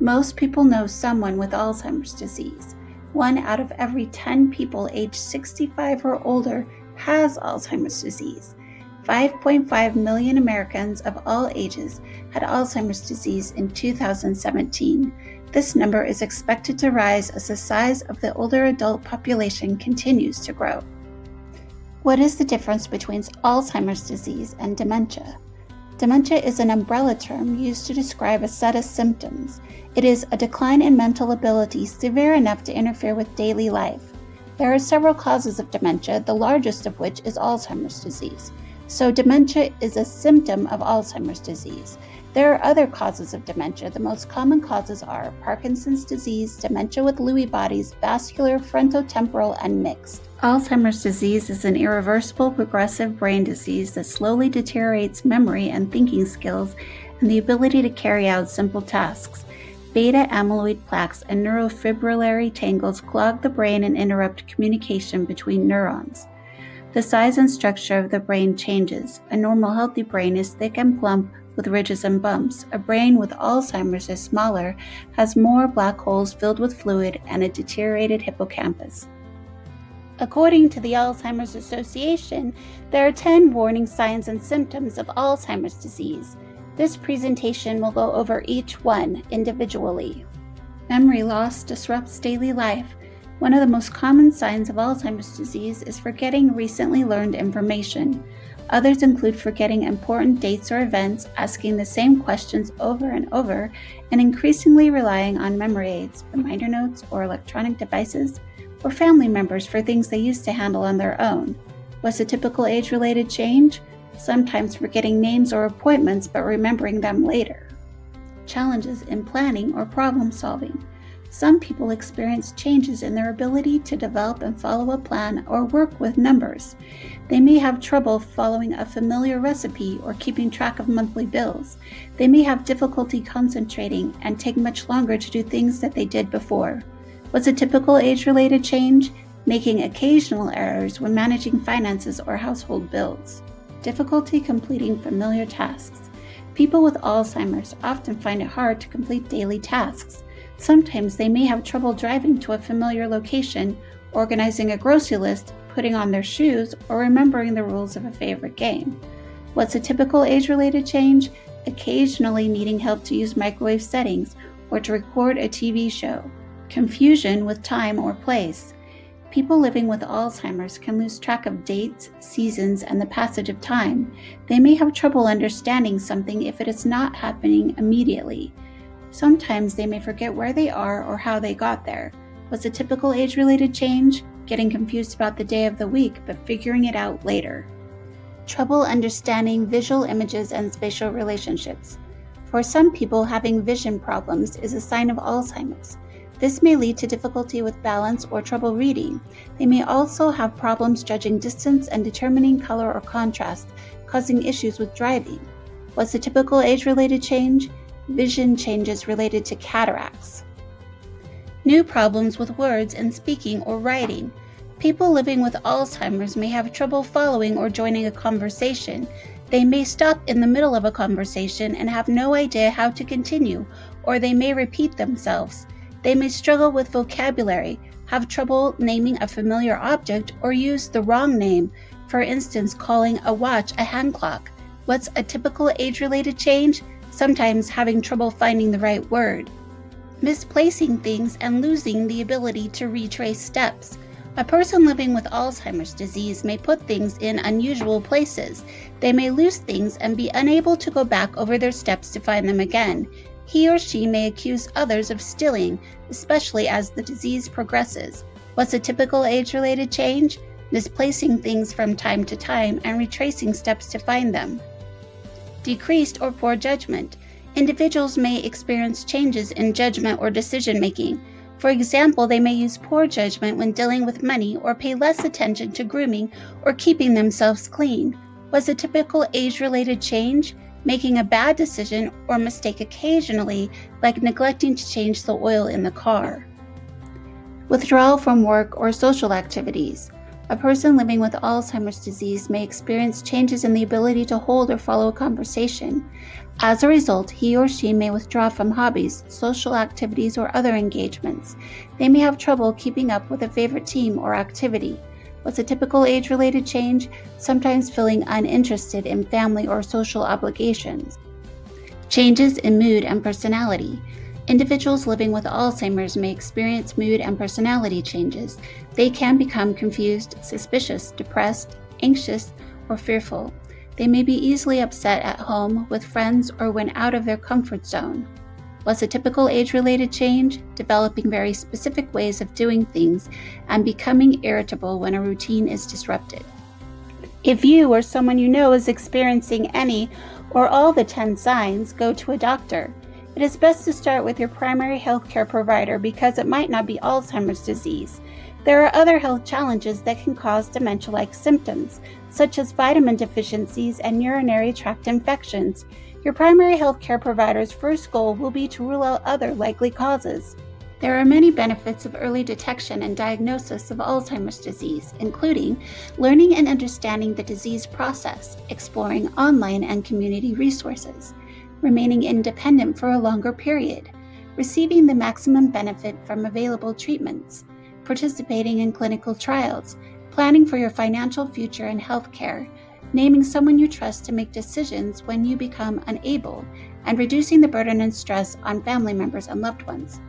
Most people know someone with Alzheimer's disease. 1 out of every 10 people aged 65 or older has Alzheimer's disease. 5.5 million Americans of all ages had Alzheimer's disease in 2017. This number is expected to rise as the size of the older adult population continues to grow. What is the difference between Alzheimer's disease and dementia? Dementia is an umbrella term used to describe a set of symptoms. It is a decline in mental ability severe enough to interfere with daily life. There are several causes of dementia, the largest of which is Alzheimer's disease. So dementia is a symptom of Alzheimer's disease. There are other causes of dementia. The most common causes are Parkinson's disease, dementia with Lewy bodies, vascular, frontotemporal, and mixed. Alzheimer's disease is an irreversible progressive brain disease that slowly deteriorates memory and thinking skills and the ability to carry out simple tasks. Beta amyloid plaques and neurofibrillary tangles clog the brain and interrupt communication between neurons. The size and structure of the brain changes. A normal healthy brain is thick and plump with ridges and bumps. A brain with Alzheimer's is smaller, has more black holes filled with fluid, and a deteriorated hippocampus. According to the Alzheimer's Association, there are 10 warning signs and symptoms of Alzheimer's disease. This presentation will go over each one individually. Memory loss disrupts daily life. One of the most common signs of Alzheimer's disease is forgetting recently learned information. Others include forgetting important dates or events, asking the same questions over and over, and increasingly relying on memory aids, reminder notes, or electronic devices, or family members for things they used to handle on their own. What's a typical age-related change? Sometimes forgetting names or appointments but remembering them later. Challenges in planning or problem solving. Some people experience changes in their ability to develop and follow a plan or work with numbers. They may have trouble following a familiar recipe or keeping track of monthly bills. They may have difficulty concentrating and take much longer to do things that they did before. What's a typical age-related change? Making occasional errors when managing finances or household bills. Difficulty completing familiar tasks. People with Alzheimer's often find it hard to complete daily tasks. Sometimes they may have trouble driving to a familiar location, organizing a grocery list, putting on their shoes, or remembering the rules of a favorite game. What's a typical age-related change? Occasionally needing help to use microwave settings or to record a TV show. Confusion with time or place. People living with Alzheimer's can lose track of dates, seasons, and the passage of time. They may have trouble understanding something if it is not happening immediately. Sometimes they may forget where they are or how they got there. What's a typical age-related change? Getting confused about the day of the week, but figuring it out later. Trouble understanding visual images and spatial relationships. For some people, having vision problems is a sign of Alzheimer's. This may lead to difficulty with balance or trouble reading. They may also have problems judging distance and determining color or contrast, causing issues with driving. What's a typical age-related change? Vision changes related to cataracts. New problems with words and speaking or writing. People living with Alzheimer's may have trouble following or joining a conversation. They may stop in the middle of a conversation and have no idea how to continue, or they may repeat themselves. They may struggle with vocabulary, have trouble naming a familiar object, or use the wrong name, for instance, calling a watch a hand clock. What's a typical age-related change? Sometimes having trouble finding the right word. Misplacing things and losing the ability to retrace steps. A person living with Alzheimer's disease may put things in unusual places. They may lose things and be unable to go back over their steps to find them again. He or she may accuse others of stealing, especially as the disease progresses. What's a typical age-related change? Misplacing things from time to time and retracing steps to find them. Decreased or poor judgment. Individuals may experience changes in judgment or decision-making. For example, they may use poor judgment when dealing with money or pay less attention to grooming or keeping themselves clean. What's a typical age-related change? Making a bad decision or mistake occasionally, like neglecting to change the oil in the car. Withdrawal from work or social activities. A person living with Alzheimer's disease may experience changes in the ability to hold or follow a conversation. As a result, he or she may withdraw from hobbies, social activities, or other engagements. They may have trouble keeping up with a favorite team or activity. What's a typical age-related change? Sometimes feeling uninterested in family or social obligations. Changes in mood and personality. Individuals living with Alzheimer's may experience mood and personality changes. They can become confused, suspicious, depressed, anxious, or fearful. They may be easily upset at home, with friends, or when out of their comfort zone. What's a typical age-related change? Developing very specific ways of doing things and becoming irritable when a routine is disrupted. If you or someone you know is experiencing any or all the 10 signs, go to a doctor. It is best to start with your primary health care provider because it might not be Alzheimer's disease. There are other health challenges that can cause dementia-like symptoms, such as vitamin deficiencies and urinary tract infections. Your primary health care provider's first goal will be to rule out other likely causes. There are many benefits of early detection and diagnosis of Alzheimer's disease, including learning and understanding the disease process, exploring online and community resources, remaining independent for a longer period, receiving the maximum benefit from available treatments, participating in clinical trials, planning for your financial future in healthcare, naming someone you trust to make decisions when you become unable, and reducing the burden and stress on family members and loved ones.